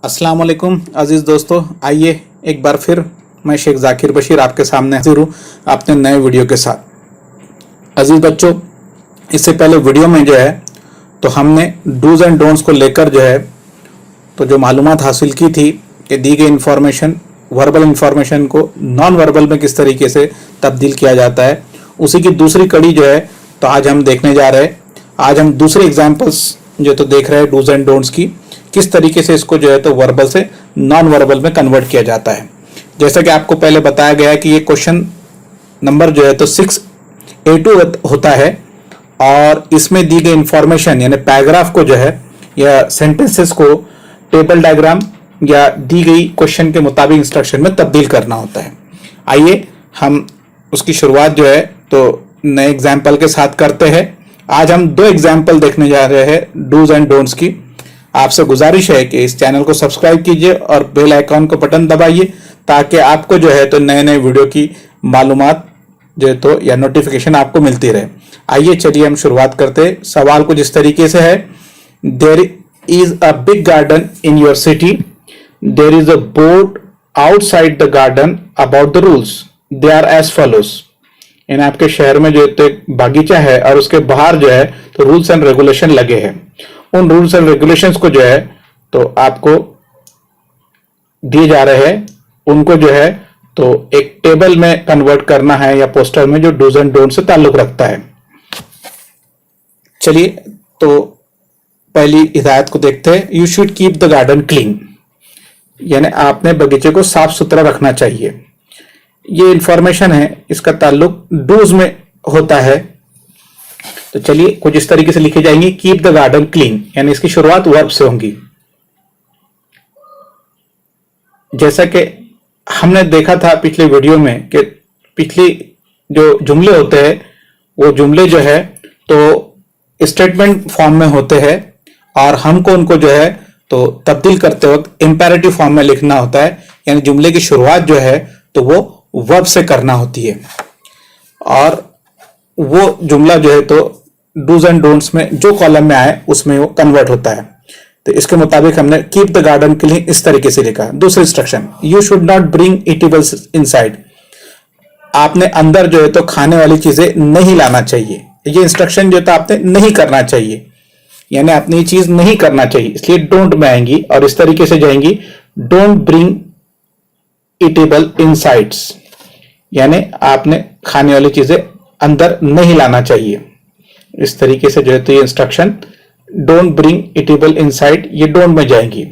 अस्सलाम वालेकुम अज़ीज़ दोस्तों, आइए एक बार फिर मैं शेख ज़ाकिर बशीर आपके सामने हाजिर हूँ अपने नए वीडियो के साथ। अज़ीज़ बच्चों, इससे पहले वीडियो में जो है तो हमने डूज़ एंड डोंट्स को लेकर जो है तो जो मालूमात हासिल की थी कि दी गई इन्फॉर्मेशन, वर्बल इन्फॉर्मेशन को नॉन वर्बल में किस तरीके से तब्दील किया जाता है, उसी की दूसरी कड़ी जो है तो आज हम देखने जा रहे हैं। आज हम दूसरे एग्जाम्पल्स जो तो देख रहे हैं डूज़ एंड डोंट्स की, किस तरीके से इसको जो है तो वर्बल से नॉन वर्बल में कन्वर्ट किया जाता है। जैसा कि आपको पहले बताया गया है कि ये क्वेश्चन नंबर जो है तो 6A2 होता है और इसमें दी गई इंफॉर्मेशन यानी पैराग्राफ को जो है या सेंटेंसेस को टेबल डायग्राम या दी गई क्वेश्चन के मुताबिक इंस्ट्रक्शन में तब्दील करना होता है। आइए हम उसकी शुरुआत जो है तो नए एग्जाम्पल के साथ करते हैं। आज हम दो एग्जाम्पल देखने जा रहे हैं डूज एंड डोंट्स की। आपसे गुजारिश है कि इस चैनल को सब्सक्राइब कीजिए और बेल आइकॉन को बटन दबाइए ताकि आपको जो है तो नए नए वीडियो की मालूमात जो है तो या नोटिफिकेशन आपको मिलती रहे। आइए चलिए हम शुरुआत करते हैं। सवाल कुछ इस तरीके से है, there is a big garden in your city, there is a board outside the garden about the rules, they are as follows. यानी आपके शहर में जो है तो एक बागीचा है और उसके बाहर जो है तो रूल्स एंड रेगुलेशन लगे हैं। उन रूल्स एंड रेगुलेशंस को जो है तो आपको दिए जा रहे हैं, उनको जो है तो एक टेबल में कन्वर्ट करना है या पोस्टर में जो डूज एंड डोंट से ताल्लुक रखता है। चलिए तो पहली हिदायत को देखते हैं। You should keep the garden clean, यानी आपने बगीचे को साफ सुथरा रखना चाहिए। ये इंफॉर्मेशन है, इसका ताल्लुक डूज में होता है। तो चलिए कुछ इस तरीके से लिखे जाएंगे, कीप द गार्डन क्लीन, यानी इसकी शुरुआत वर्ब से होगी। जैसा कि हमने देखा था पिछले वीडियो में कि पिछली जो जुमले होते हैं वो जुमले जो है तो स्टेटमेंट फॉर्म में होते हैं और हमको उनको जो है तो तब्दील करते वक्त इंपेरेटिव फॉर्म में लिखना होता है, यानी जुमले की शुरुआत जो है तो वो वर्ब से करना होती है और वो जुमला जो है तो डूज एंड डोंट्स में जो कॉलम में आए उसमें वो कन्वर्ट होता है। तो इसके मुताबिक हमने कीप द गार्डन क्लीन इस तरीके से लिखा। दूसरी instruction, you should not bring eatables inside, आपने अंदर जो है तो खाने वाली चीजें नहीं लाना चाहिए। ये इंस्ट्रक्शन जो है तो आपने नहीं करना चाहिए, यानी आपने ये चीज नहीं करना चाहिए, इसलिए डोंट में आएंगी और इस तरीके से जाएंगी, डोंट ब्रिंग ईटेबल इनसाइड्स, यानी आपने खाने वाली चीजें अंदर नहीं लाना चाहिए। इस तरीके से जो है तो ये instruction don't bring eatable inside ये डोंट में जाएंगी,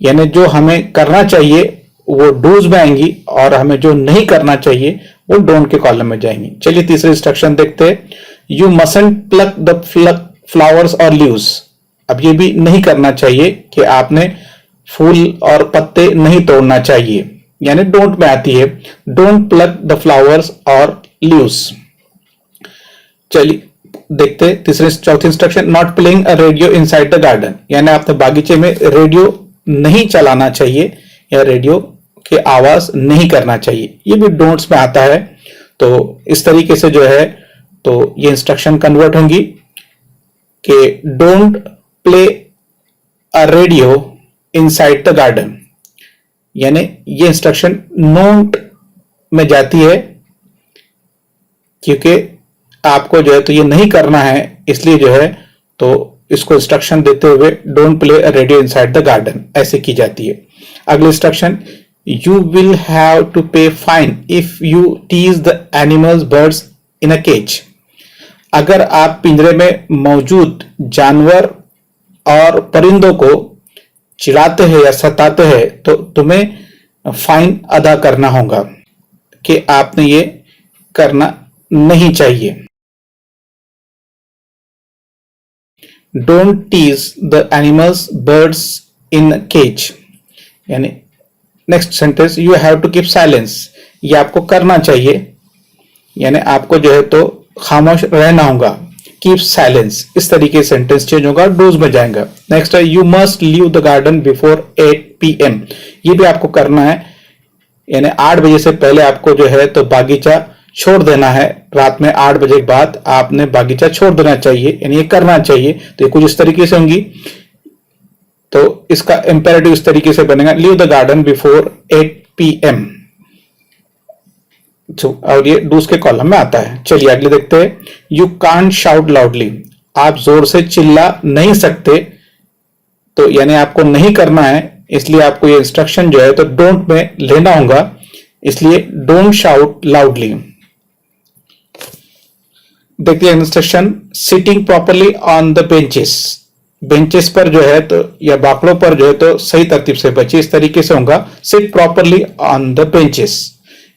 यानी जो हमें करना चाहिए वो डूज में आएंगी और हमें जो नहीं करना चाहिए वो डोंट के कॉलम में जाएंगी। चलिए तीसरी इंस्ट्रक्शन देखते हैं। यू मसंट प्लक द फ्लावर्स और लीव्स, अब ये भी नहीं करना चाहिए कि आपने फूल और पत्ते नहीं तोड़ना चाहिए, यानी डोंट में आती है, डोंट प्लक द फ्लावर्स और लीव्स। चलिए देखते चौथी instruction, not playing a radio inside the garden, यानी आपने बागीचे में रेडियो नहीं चलाना चाहिए या रेडियो की आवाज नहीं करना चाहिए, ये भी डोंट्स में आता है। तो इस तरीके से जो है तो ये इंस्ट्रक्शन कन्वर्ट होंगी कि don't play a radio inside the garden, यानी ये इंस्ट्रक्शन नोट में जाती है क्योंकि आपको जो है तो ये नहीं करना है, इसलिए जो है तो इसको इंस्ट्रक्शन देते हुए don't play a radio inside the garden ऐसे की जाती है। अगली instruction, you will have to pay fine if you tease the animals birds in a cage, अगर आप पिंजरे में मौजूद जानवर और परिंदों को चिढ़ाते हैं या सताते हैं तो तुम्हें फाइन अदा करना होगा, कि आपने ये करना नहीं चाहिए। Don't tease the animals birds in cage, यानी next sentence, you have to keep silence, ये आपको करना चाहिए, यानी आपको जो है तो खामोश रहना होगा, कीप साइलेंस। इस तरीके से सेंटेंस चेंज होगा, डूज में जाएगा। नेक्स्ट है, you must leave the garden before 8 PM, ये भी आपको करना है, यानी 8 बजे से पहले आपको जो है तो बागीचा छोड़ देना है। रात में 8 बजे के बाद आपने बागीचा छोड़ देना चाहिए, यानी ये करना चाहिए। तो ये कुछ इस तरीके से होंगी, तो इसका इंपेरेटिव इस तरीके से बनेगा, leave the garden before 8 PM। और ये डूज के कॉलम में आता है। चलिए अगले देखते हैं, यू कांट शाउट लाउडली, आप जोर से चिल्ला नहीं सकते, तो यानी आपको नहीं करना है, इसलिए आपको ये इंस्ट्रक्शन जो है तो डोंट में लेना होगा, इसलिए डोंट शाउट लाउडली। देखिए instruction, sitting properly on the benches, benches पर जो है तो या बाकड़ों पर जो है तो सही तरतीब से बचे, इस तरीके से होगा, seat properly on the benches,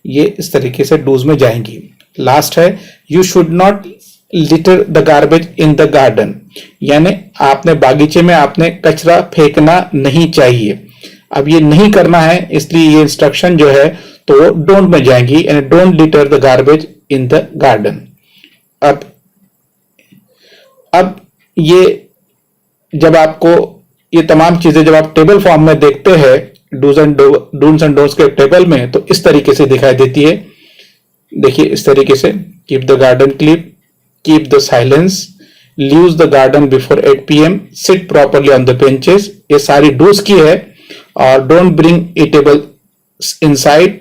ये इस तरीके से डूज में जाएंगी। लास्ट है, you should not litre the garbage in the garden, यानी आपने बागीचे में आपने कचरा फेंकना नहीं चाहिए। अब ये नहीं करना है, इसलिए ये इंस्ट्रक्शन जो है तो डोंट में जाएंगी, यानी don't litre the garbage in the garden. अब ये जब आपको ये तमाम चीजें जब आप टेबल फॉर्म में देखते हैं डूज एंड डोंट्स के टेबल में, तो इस तरीके से दिखाई देती है। देखिए इस तरीके से, keep the garden clean, keep the silence, leaves the garden before 8 PM, seat properly on the benches, ये सारी डूज की है। और don't bring eatable inside,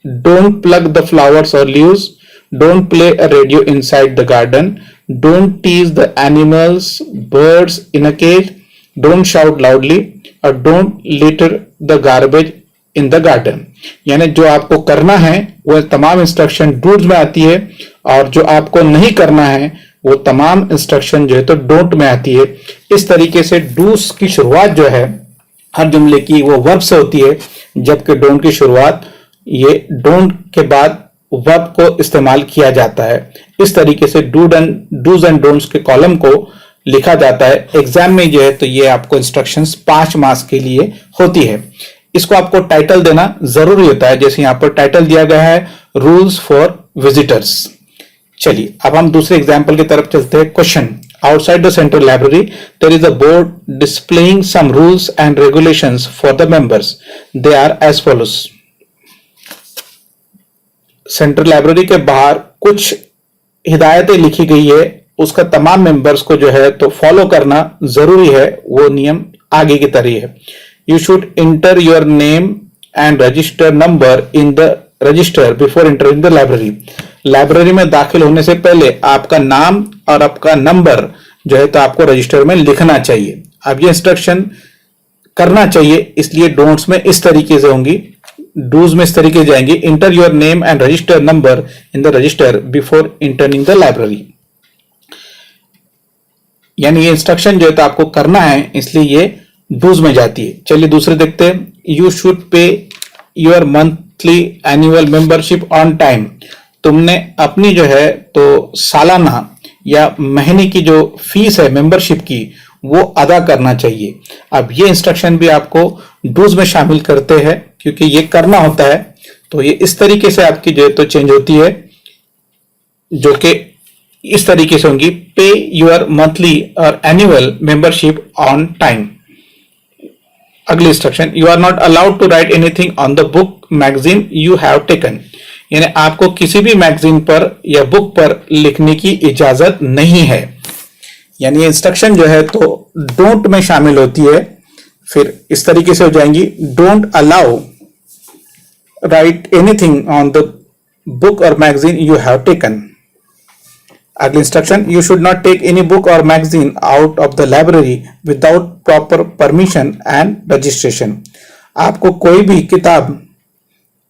don't plug the flowers और leaves, don't play a radio inside the garden, don't tease the animals, birds in a cage, don't shout loudly, और don't litter the garbage in the garden। यानी जो आपको करना है वह तमाम instruction dos में आती है, और जो आपको नहीं करना है वो तमाम इंस्ट्रक्शन जो है तो डोंट में आती है। इस तरीके से डूज की शुरुआत जो है हर जुमले की वो वर्ब से होती है, जबकि डोंट की शुरुआत ये डोंट के बाद वर्ब को इस्तेमाल किया जाता है। इस तरीके से डूज एंड डोंट्स के कॉलम को लिखा जाता है। एग्जाम में जो है तो ये आपको इंस्ट्रक्शंस 5 मार्क्स के लिए होती है। इसको आपको टाइटल देना जरूरी होता है, जैसे यहां पर टाइटल दिया गया है, रूल्स फॉर विजिटर्स। चलिए अब हम दूसरे एग्जाम्पल की तरफ चलते हैं। Question, outside the central library there is a board displaying some rules and regulations for the members. They are as follows. Central library के बाहर कुछ हिदायतें लिखी गई है, उसका तमाम मेंबर्स को जो है तो फॉलो करना जरूरी है। वो नियम आगे की तरह है, you should inter your name and register number in the register before entering the library. Library में दाखिल होने से पहले आपका नाम और आपका नंबर जो है तो आपको रजिस्टर में लिखना चाहिए। अब ये इंस्ट्रक्शन करना चाहिए, इसलिए डोंट्स में इस तरीके से होंगी, डूज में इस तरीके जाएंगे, enter your name and register number in the register before entering the library. यानी ये इंस्ट्रक्शन जो है तो आपको करना है, इसलिए ये डूज में जाती है। चलिए दूसरे देखते हैं, you should pay your monthly annual membership on time, तुमने अपनी जो है तो सालाना या महीने की जो फीस है मेंबरशिप की वो अदा करना चाहिए। अब ये इंस्ट्रक्शन भी आपको डूज में शामिल करते हैं, क्योंकि ये करना होता है, तो ये इस तरीके से आपकी जो है तो चेंज होती है, जो कि इस तरीके से होंगी, पे योर मंथली और एनुअल मेंबरशिप ऑन टाइम। अगली instruction, you are not allowed to write anything on the book magazine you have taken, यानी आपको किसी भी मैगजीन पर या बुक पर लिखने की इजाजत नहीं है। यानी ये इंस्ट्रक्शन जो है तो डोंट में शामिल होती है। फिर इस तरीके से हो जाएंगी, don't allow write anything on the book और मैगजीन यू हैव टेकन। अगली instruction, you should not take any book और magazine out of the library without proper permission and registration, आपको कोई भी किताब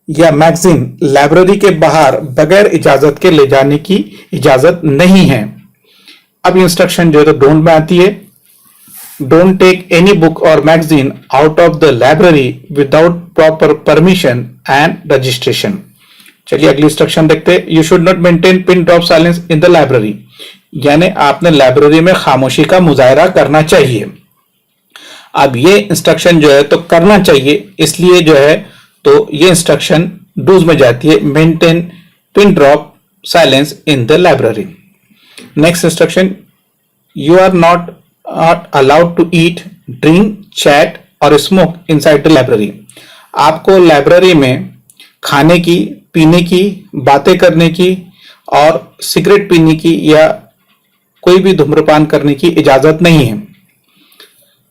या मैगजीन लाइब्रेरी के बाहर बगैर इजाजत के ले जाने की इजाजत नहीं है। अब इंस्ट्रक्शन जो है तो डोंट में आती है, डोंट टेक एनी बुक और magazine out of the library without proper permission and registration. चलिए अगली इंस्ट्रक्शन देखते हैं, you should not maintain pin drop silence in the library, यानी आपने लाइब्रेरी में खामोशी का मुजाहरा करना चाहिए। अब ये इंस्ट्रक्शन जो है तो करना चाहिए, इसलिए जो है तो ये इंस्ट्रक्शन डूज में जाती है, maintain pin drop silence in the library. Next instruction, you are not allowed to eat, drink, chat और स्मोक इनसाइड द लाइब्रेरी, आपको लाइब्रेरी में खाने की, पीने की, बातें करने की और सिगरेट पीने की या कोई भी धूम्रपान करने की इजाजत नहीं है।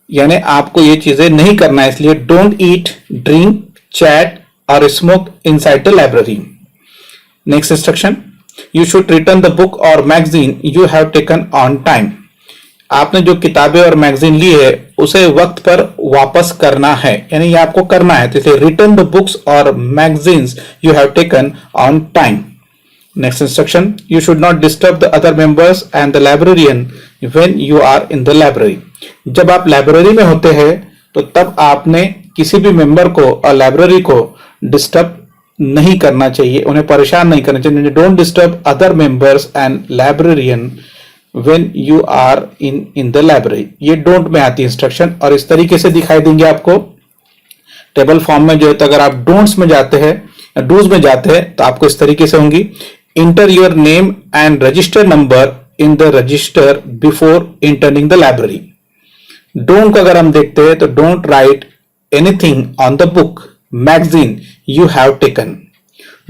यानी आपको ये चीजें नहीं करना है, इसलिए डोंट ईट, ड्रिंक, चैट और smoke inside the library. Next instruction, you should return the book और magazine you have taken on time. आपने जो किताबें और मैगजीन ली है उसे वक्त पर वापस करना है, यानी ये आपको करना है, तो इसलिए रिटर्न द बुक्स और magazines you have taken on time. Next instruction, you should not disturb the other members and the librarian when you are in the library. जब आप लाइब्रेरी में होते हैं तो तब आपने किसी भी मेंबर को और लाइब्रेरी को डिस्टर्ब नहीं करना चाहिए, उन्हें परेशान नहीं करना चाहिए। Don't disturb other members and librarian when you are in the library. ये डोंट में आती है इंस्ट्रक्शन, और इस तरीके से दिखाई देंगे आपको टेबल फॉर्म में जो है। तो अगर आप डोंट्स में जाते हैं, डूज में जाते हैं, तो आपको इस तरीके से होंगी, enter your name and register number in the register before entering the library. Don't को अगर हम देखते हैं तो don't write anything on the book magazine you have taken.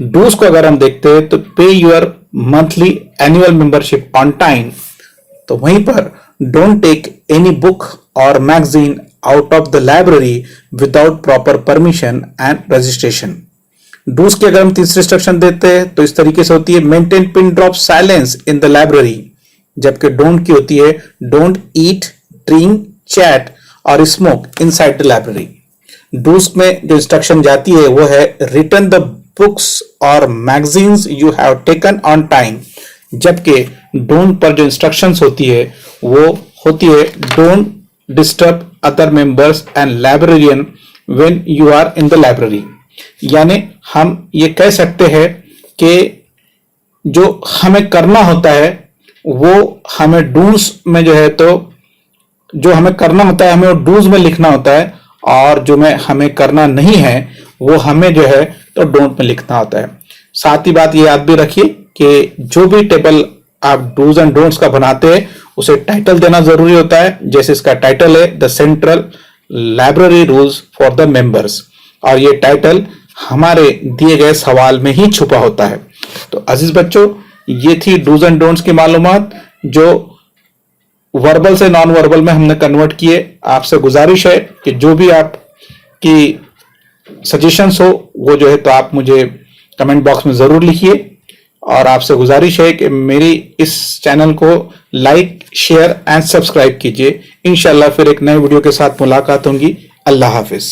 Do's को अगर हम देखते हैं तो pay your monthly annual membership on time, तो वहीं पर डोंट टेक एनी बुक और magazine out of the library without proper permission and registration. Do's की अगर हम तीसरी इंस्ट्रक्शन देते हैं तो इस तरीके से होती है, maintain pin drop silence in the library. जबकि डोंट की होती है, डोंट ईट, ड्रिंक, चैट और smoke inside the library. Do's में जो इंस्ट्रक्शन जाती है वो है, रिटर्न द बुक्स और magazines you have taken on time. जबकि डोंट पर जो इंस्ट्रक्शंस होती है वो होती है, don't disturb other members and librarian when you are in the library. यानी हम ये कह सकते हैं कि जो हमें करना होता है वो हमें डूज में जो है, तो जो हमें करना होता है हमें वो डूज में लिखना होता है, और जो में हमें करना नहीं है वो हमें जो है तो डोंट में लिखना होता है। साथ ही बात ये याद भी रखिए कि जो भी टेबल आप डूज एंड डोंट्स का बनाते हैं उसे टाइटल देना जरूरी होता है। जैसे इसका टाइटल है the central library rules for the members, और ये टाइटल हमारे दिए गए सवाल में ही छुपा होता है। तो अजीज बच्चों, ये थी डूज एंड डोंट्स की मालूमात जो वर्बल से नॉन वर्बल में हमने कन्वर्ट किए। आपसे गुजारिश है कि जो भी आपकी सजेशंस हो वो जो है तो आप मुझे कमेंट बॉक्स में जरूर लिखिए, और आपसे गुजारिश है कि मेरी इस चैनल को लाइक, शेयर एंड सब्सक्राइब कीजिए। इंशाल्लाह फिर एक नए वीडियो के साथ मुलाकात होगी। अल्लाह हाफिज।